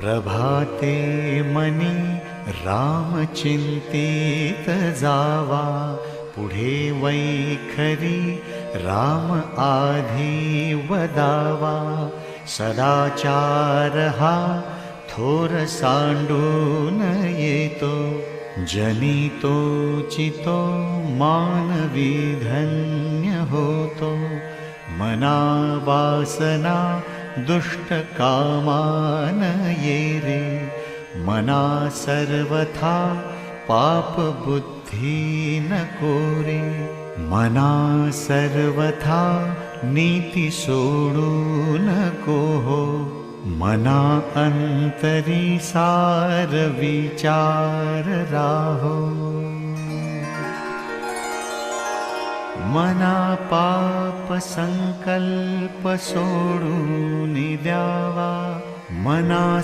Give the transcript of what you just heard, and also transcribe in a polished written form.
प्रभाते मनी राम चिंतित जावा, पुढे वैखरी राम आधी वदावा. सदाचार हा थोर सांडून येतो, जनितो चितो मानवी धन्य होतो. मना वासना दुष्ट कामान ये रे, मना सर्वथा पाप बुद्धी नको रे. मना सर्वथा नीती सोडू नको हो, मना अंतरी सार विचार राहो. मना पाप संकल्प सोडून द्यावा, मना